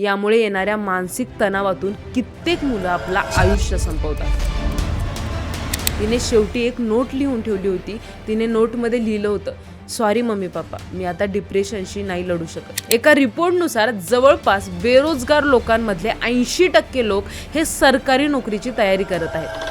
यामुळे येणाऱ्या मानसिक तणावातून कित्येक मुलं आपलं आयुष्य संपवतात. तिने शेवटी एक नोट लिहून ठेवली होती. तिने नोटमध्ये लिहिलं होतं, सॉरी मम्मी पप्पा, मी आता डिप्रेशनशी नाही लढू शकत. एका रिपोर्टनुसार जवळपास बेरोजगार लोकांमधले 80% लोक हे सरकारी नोकरीची तयारी करत आहेत.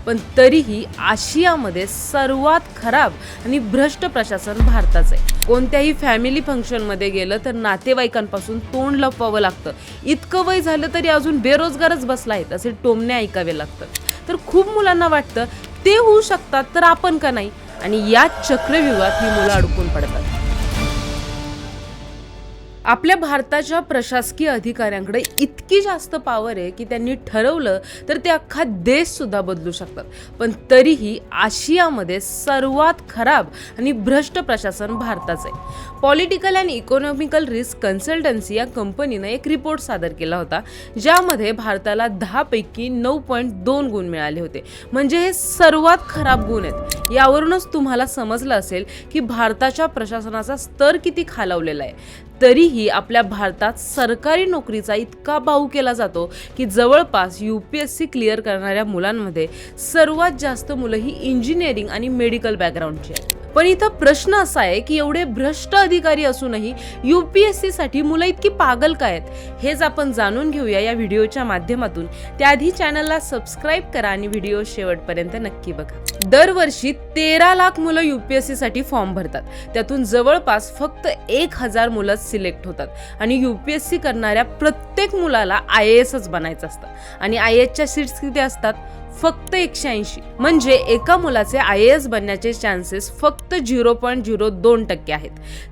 पण तरीही आशियामध्ये सर्वात खराब आणि भ्रष्ट प्रशासन भारताचं आहे. कोणत्याही फॅमिली फंक्शनमध्ये गेलं तर नातेवाईकांपासून तोंड लपवावं लागतं. इतकं वय झालं तरी अजून बेरोजगारच बसला आहेत असे टोमणे ऐकावे लागतात. तर खूप मुलांना वाटतं ते होऊ शकतात तर आपण का नाही, आणि या चक्रव्यूहात ही मुलं अडकून पडतात. आपल्या भारताच्या प्रशासकीय अधिकाऱ्यांकडे इतकी जास्त पॉवर आहे की त्यांनी ठरवलं तर ते अख्खा देश सुद्धा बदलू शकतात. पण तरीही आशियामध्ये सर्वात खराब आणि भ्रष्ट प्रशासन भारताचं आहे. Political and economical risk consultancy या कंपनीने एक रिपोर्ट सादर केला होता, ज्यामध्ये भारताला 10 पैकी 9.2 गुण मिळाले होते. म्हणजे हे सर्वात खराब गुण आहेत. यावरूनच तुम्हाला समजलं असेल की भारताच्या प्रशासनाचा स्तर किती खालावलेला आहे. तरीही आपल्या भारतात सरकारी नोकरीचा इतका बाऊ केला जातो की जवळपास UPSC क्लिअर करणाऱ्या मुलांमध्ये सर्वात जास्त मुलं ही इंजिनिअरिंग आणि मेडिकल बॅकग्राऊंडची आहेत. पण इथं प्रश्न असा आहे की एवढे भ्रष्ट अधिकारी असूनही UPSC साठी मुलं इतकी पागल काय आहेत, हेच आपण जाणून घेऊया या व्हिडिओच्या माध्यमातून. त्याआधी चॅनलला सबस्क्राईब करा आणि व्हिडिओ शेवटपर्यंत नक्की बघा. दरवर्षी 13 लाख मुलं UPSC साठी फॉर्म भरतात. त्यातून जवळपास फक्त 1000 मुलंच सिलेक्ट होतात. आणि UPSC करणाऱ्या प्रत्येक मुलाला IASच बनायचं असतं. आणि IASच्या सीट्स किती असतात? फक्त 180. म्हणजे एका मुलाचे IAS बनण्याचे चान्सेस फक्त 0.02% आहेत.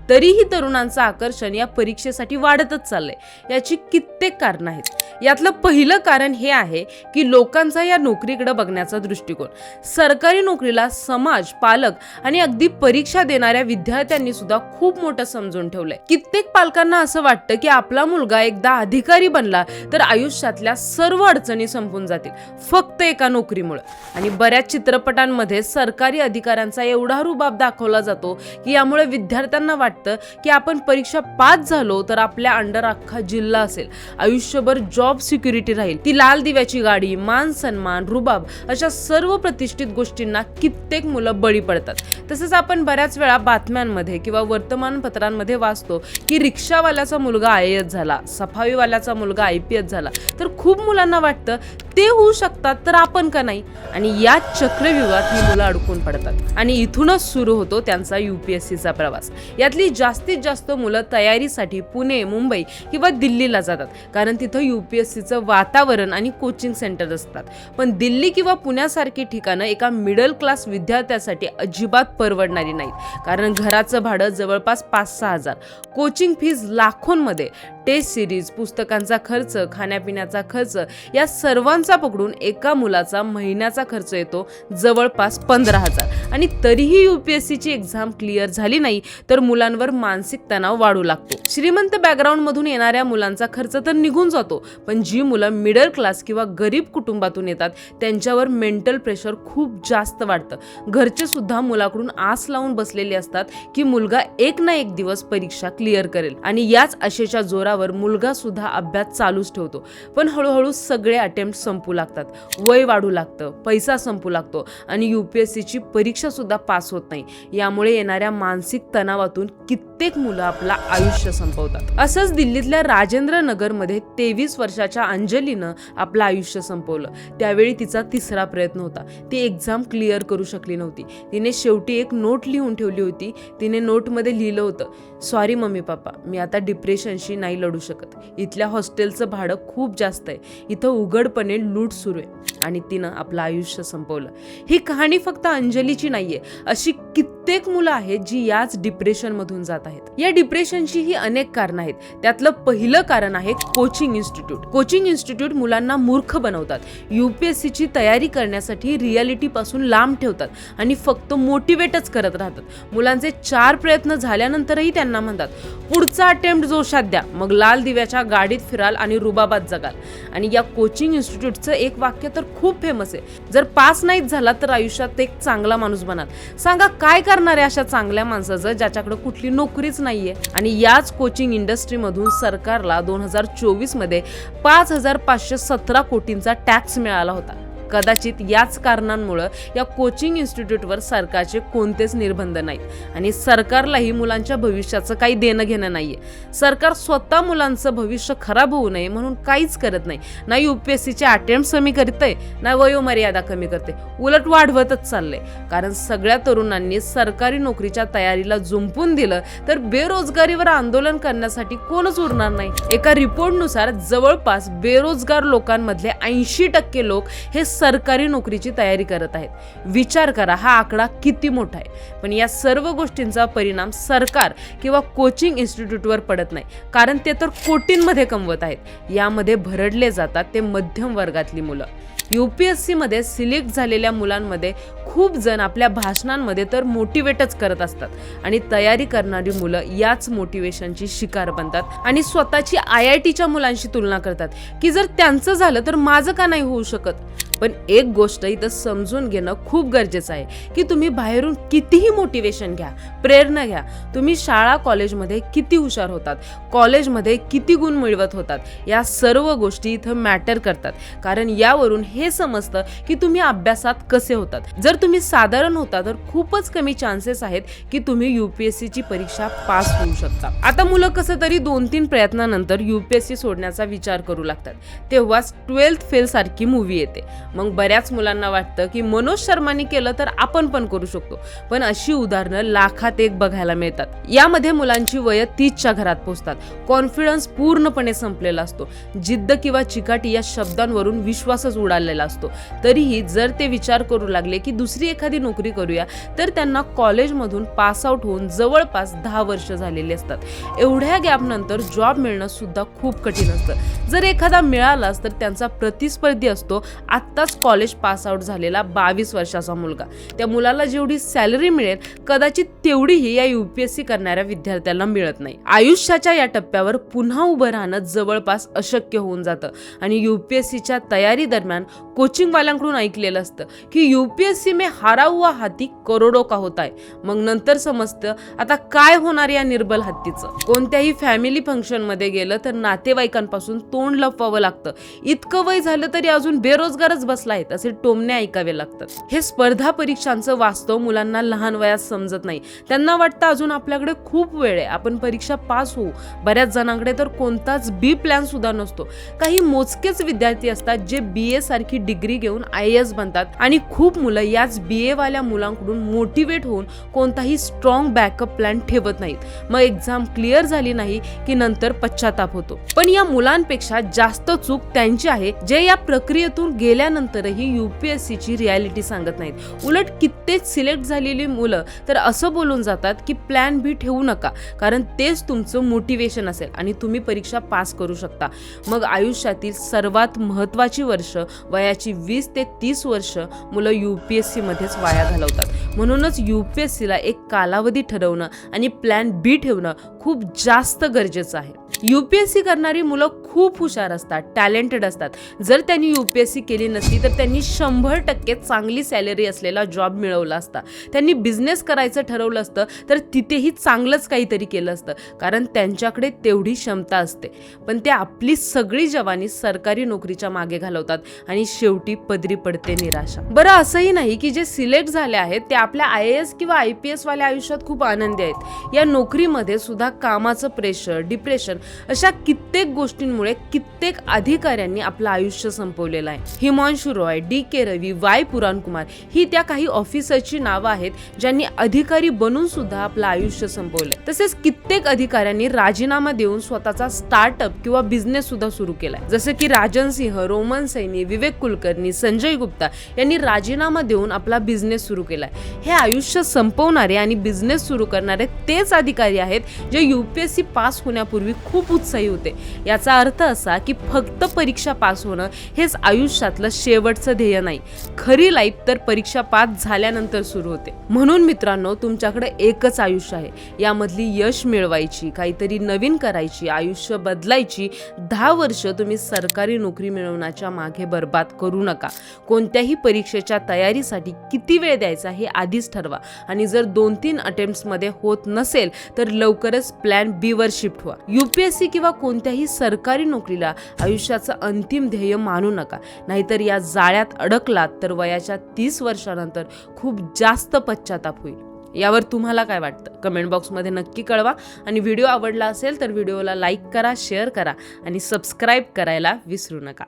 तरीही तरुणांचं आकर्षण या परीक्षेसाठी वाढतच चाललंय. याची कित्येक कारणं आहेत. यातलं पहिलं कारण हे आहे की लोकांचा या नोकरीकडे बघण्याचा दृष्टिकोन. सरकारी नोकरीला समाज, पालक आणि अगदी परीक्षा देणाऱ्या विद्यार्थ्यांनी सुद्धा खूप मोठं समजून ठेवलंय. कित्येक पालकांना असं वाटतं की आपला मुलगा एकदा अधिकारी बनला तर आयुष्यातल्या सर्व अडचणी संपून जातील फक्त एका नोकरीमुळे. आणि बऱ्याच चित्रपटांमध्ये सरकारी अधिकाऱ्यांचा एवढा रुबाब दाखवला जातो की यामुळे विद्यार्थ्यांना वाटतं की आपण परीक्षा पास झालो तर आपल्या अंडर अख्खा जिल्हा असेल, आयुष्यभर जॉब सिक्युरिटी राहील. ती लाल दिव्याची गाडी, मान सन्मान, रुबाब अशा सर्व प्रतिष्ठित गोष्टींना कित्येक मुलं बळी पडतात. तसंच आपण बऱ्याच वेळा बातम्यांमध्ये किंवा वर्तमानपत्रांमध्ये वाचतो की रिक्षावाल्याचा मुलगा IAS झाला, सफाईवाल्याचा मुलगा IPS झाला. तर खूप मुलांना वाटतं ते होऊ शकतात तर आपण का नाही, आणि या चक्रव्यूहात ही मुलं अडकून पडतात. आणि इथूनच सुरू होतो त्यांचा UPSCचा प्रवास. यातली जास्तीत जास्त मुलं तयारीसाठी पुणे, मुंबई किंवा दिल्लीला जातात, कारण तिथं UPSCचं वातावरण आणि कोचिंग सेंटर असतात. पण दिल्ली किंवा पुण्यासारखी ठिकाणं एका मिडल क्लास विद्यार्थ्यासाठी अजिबात परवडणारी नाहीत. कारण घराचं भाडं जवळपास 5-6 हजार, कोचिंग फीज लाखोंमध्ये, टेस्ट सिरीज, पुस्तकांचा खर्च, खाण्यापिण्याचा खर्च, या सर्वांचा पकडून एका मुलाचा महिन्याचा खर्च येतो जवळपास 15,000. आणि तरीही UPSCची एक्झाम क्लिअर झाली नाही तर मुलांवर मानसिक तणाव वाढू लागतो. श्रीमंत बॅकग्राऊंड मधून येणाऱ्या मुलांचा खर्च तर निघून जातो, पण जी मुलं मिडल क्लास किंवा गरीब कुटुंबातून येतात त्यांच्यावर मेंटल प्रेशर खूप जास्त वाढतं. घरचे सुद्धा मुलाकडून आस लावून बसलेले असतात की मुलगा एक ना एक दिवस परीक्षा क्लिअर करेल. आणि याच आशेच्या जोरावर मुलगा सुद्धा अभ्यास चालूच ठेवतो. पण हळूहळू सगळे अटेम्प्ट संपू लागतात, वय वाढू लागतं, पैसा संपू लागतो आणि UPSCची परीक्षा सुद्धा पास होत नाही. यामुळे येणाऱ्या मानसिक तणावातून कित्येक मुलं आपलं आयुष्य संपवतात. असंच दिल्लीतल्या राजेंद्र नगरमध्ये 23 वर्षाच्या अंजलीनं आपलं आयुष्य संपवलं. त्यावेळी तिचा 3रा प्रयत्न होता. ती एक्झाम क्लिअर करू शकली नव्हती. तिने शेवटी एक नोट लिहून ठेवली होती. तिने नोटमध्ये लिहिलं होतं, सॉरी मम्मी पप्पा, मी आता डिप्रेशनशी नाही लढू शकत. इथल्या हॉस्टेलचं भाडं खूप जास्त आहे. इथं उघडपणे लूट सुरू आहे. आणि तिनं आपलं आयुष्य संपवलं. ही कहाणी फक्त अंजलीची नाहीये, अशी कित्येक मुलं आहेत जी याच डिप्रेशन मधून जात आहेत. या डिप्रेशनची ही अनेक कारणं आहेत. त्यातलं पहिलं कारण आहे कोचिंग इन्स्टिट्यूट. कोचिंग इन्स्टिट्यूट मुलांना मूर्ख बनवतात. UPSCची तयारी करण्यासाठी रियालिटी पासून लांब ठेवतात आणि फक्त मोटिवेटच करत राहतात. मुलांचे 4 प्रयत्न झाल्यानंतरही त्यांना म्हणतात पुढचा अटेम्प्ट जोशात द्या, मग लाल दिव्याच्या गाडीत फिराल आणि रुबाबात जगाल. आणि या कोचिंग इन्स्टिट्यूटचं एक वाक्य तर खूप फेमस आहे, जर पास नाहीत झाला तर आयुष्यात एक चांगला माणूस बनाल. सांगा काय करणार आहे अशा चांगल्या माणसाचं ज्याच्याकडे कुठली नोकरीच नाहीये. आणि याच कोचिंग इंडस्ट्रीमधून सरकारला 2024 मध्ये 5,517 कोटींचा टॅक्स मिळाला होता. कदाचित याच कारणांमुळे या कोचिंग इन्स्टिट्यूटवर सरकारचे कोणतेच निर्बंध नाहीत आणि सरकारलाही मुलांच्या भविष्याचं काही देणं घेणं नाहीये. सरकार स्वतः मुलांचं भविष्य खराब होऊ नये म्हणून काहीच करत नाही. ना UPSCचे अटेम्प्ट कमी करते, ना वयोमर्यादा कमी करते, उलट वाढवतच चाललंय. कारण सगळ्या तरुणांनी सरकारी नोकरीच्या तयारीला जुंपून दिलं तर बेरोजगारीवर आंदोलन करण्यासाठी कोणच उरणार नाही. एका रिपोर्टनुसार जवळपास बेरोजगार लोकांमधले 80% लोक हे सरकारी नोकरीची तयारी करत आहेत. विचार करा हा आकडा किती मोठा आहे. पण या सर्व गोष्टींचा परिणाम सरकार किंवा कोचिंग इन्स्टिट्यूटवर पडत नाही, कारण ते तर कोटींमध्ये कमवत आहेत. यामध्ये भरडले जातात ते मध्यम वर्गातली मुलं. UPSC मध्ये सिलेक्ट झालेल्या मुलांमध्ये खूप जण आपल्या भाषणांमध्ये तर मोटिवेटच करत असतात आणि तयारी करणारी मुलं याच मोटिवेशनची शिकार बनतात आणि स्वतःची IITच्या मुलांशी तुलना करतात की जर त्यांचं झालं तर माझं का नाही होऊ शकत. पण एक गोष्ट इथं समजून घेणं खूप गरजेचं आहे की तुम्ही बाहेरून कितीही मोटिवेशन घ्या, प्रेरणा घ्या, तुम्ही शाळा कॉलेजमध्ये किती हुशार होतात, कॉलेजमध्ये किती गुण मिळवत होतात, या सर्व गोष्टी इथं मॅटर करतात. कारण यावरून हे समजतं की तुम्ही अभ्यासात कसे होतात. जर तुम्ही साधारण होता तर खूपच कमी चान्सेस आहेत की तुम्ही UPSCची परीक्षा पास होऊ शकता. आता मुलं कसं तरी 2-3 प्रयत्नानंतर UPSC सोडण्याचा विचार करू लागतात. तेव्हाच 12th फेल सारखी मूवी येते. मग बऱ्याच मुलांना वाटतं की मनोज शर्माने केलं तर आपण पण करू शकतो. पण अशी उदाहरणं लाखात एक बघायला मिळतात. यामध्ये मुलांची वय 30च्या घरात पोहोचतात. कॉन्फिडन्स पूर्णपणे संपलेला असतो. जिद्द किंवा चिकाटी या शब्दांवरून विश्वासच उडालेला असतो. तरीही जर ते विचार करू लागले की दुसरी एखादी नोकरी करूया तर त्यांना कॉलेजमधून पास आउट होऊन जवळपास 10 वर्ष झालेली असतात. एवढ्या गॅप नंतर जॉब मिळणं सुद्धा खूप कठीण असतं. जर एखादा मिळालाच तर त्यांचा प्रतिस्पर्धी असतो आत्ताच कॉलेज पास आउट झालेला 22 वर्षाचा मुलगा. त्या मुलाला जेवढी सॅलरी मिळेल कदाचित तेवढीही या UPSC करणाऱ्या विद्यार्थ्यांना मिळत नाही. आयुष्याच्या या टप्प्यावर पुन्हा उभं राहणं जवळपास अशक्य होऊन जातं. आणि UPSCच्या तयारी दरम्यान कोचिंगवाल्यांकडून ऐकलेलं असतं की UPSC में हारा हुआ हाती करोडो का होता है. मग नंतर समजतं आता काय होणार या निर्बल हत्तीचं. कोणत्याही फॅमिली फंक्शन मध्ये गेलं तर नातेवाईकांपासून तोंड लपवावं लागतं. इतकं वय झालं तरी अजून बेरोजगारच बसलायत असे टोमणे ऐकावे लागतात. हे स्पर्धा परीक्षांचं वास्तव मुलांना लहान वयात समजत नाही. त्यांना वाटतं अजून आपल्याकडे खूप वेळ आहे, आपण परीक्षा पास होऊ. बऱ्याच जणांकडे तर कोणताच बी प्लॅन सुद्धा नसतो. काही मोजकेच विद्यार्थी असतात जे BA सारखी डिग्री घेऊन IAS बनतात आणि खूप मुलं याच BA वाल्या मुलांकडून मोटिवेट होऊन कोणताही स्ट्रॉंग बॅकअप प्लॅन ठेवत नाहीत. मग एक्झाम क्लिअर झाली नाही की नंतर पश्चाताप होतो. पण या मुलांपेक्षा जास्त चूक त्यांची आहे जे या प्रक्रियेतून गेल्यानंतरही UPSCची रियालिटी सांगत नाहीत. उलट कित्येक सिलेक्ट झालेली मुलं तर असं बोलून जातात की प्लॅन B ठेवू नका, कारण तेच तुमचं मोटिवेशन असेल आणि तुम्ही परीक्षा पास करू शकता. मग आयुष्यातील सर्वात महत्त्वाची वर्ष वयाची 20 ते 30 वर्ष मुलं UPSC मध्येच वाया घालवतात. म्हणूनच UPSCला एक कालावधी ठरवणं आणि प्लॅन B ठेवणं खूप जास्त गरजेचं आहे. UPSC करणारी मुलं खूप हुशार असतात, टॅलेंटेड असतात. जर त्यांनी UPSC केली नसती तर त्यांनी 100% चांगली सॅलरी असलेला जॉब मिळवला असता. त्यांनी बिझनेस करायचं ठरवलं असतं तर तिथेही चांगलंच काहीतरी केलं असतं, कारण त्यांच्याकडे तेवढी क्षमता असते. पण ते आपली सगळी जवानी सरकारी नोकरीच्या मागे घालवतात आणि शेवटी पदरी पडते निराशा. बरं, असंही नाही की जे सिलेक्ट झाले आहेत ते आपल्या IAS किंवा IPS वाल्या आयुष्यात खूप आनंदी आहेत. या नोकरीमध्ये सुद्धा कामाचं प्रेशर, डिप्रेशन अशा कित्येक गोष्टींमुळे कित्येक अधिकाऱ्यांनी आपलं आयुष्य संपवलेलं आहे. हिमांशु रॉय, DK रवी, Y पुराणकुमार ही त्या काही ऑफिसरची नावं आहेत ज्यांनी अधिकारी बनून सुद्धा आपलं आयुष्य संपवलंय. तसेच कित्येक अधिकाऱ्यांनी राजीनामा देऊन स्वतःचा स्टार्टअप किंवा बिझनेस सुद्धा सुरू केलाय. जसे की राजन सिंह, रोमन सैनी, विवेक कुलकर्णी, संजय गुप्ता यांनी राजीनामा देऊन आपला बिझनेस सुरू केलाय. हे आयुष्य संपवणारे आणि बिझनेस सुरू करणारे तेच अधिकारी आहेत जे UPSC पास होण्यापूर्वी खूप उत्साही होते. याचा अर्थ अर्थ असा की फक्त परीक्षा पास होणं हेच आयुष्यातलं शेवटचं ध्येय नाही. खरी लाईफ तर परीक्षा पास झाल्यानंतर सुरू होते. म्हणून मित्रांनो, तुमच्याकडे एकच आयुष्य आहे. यामधली यश मिळवायची, काहीतरी नवीन करायची, आयुष्य बदलायची. 10 वर्ष तुम्ही सरकारी नोकरी मिळवण्याच्या मागे बर्बाद करू नका. कोणत्याही परीक्षेच्या तयारीसाठी किती वेळ द्यायचा हे आधीच ठरवा आणि जर 2-3 अटेम्प्ट्समध्ये होत नसेल तर लवकरच प्लॅन बी वर शिफ्ट व्हा. UPSC किंवा कोणत्याही सरकारी नोकरीला आयुष्याचं अंतिम ध्येय मानू नका. नाहीतर या जाळ्यात अडकलात तर वयाच्या 30 वर्षानंतर खूप जास्त पश्चाताप होईल. यावर तुम्हाला काय वाटतं? कमेंट बॉक्समध्ये नक्की कळवा आणि व्हिडिओ आवडला असेल तर व्हिडिओला लाईक करा, शेअर करा आणि सबस्क्राईब करायला विसरू नका.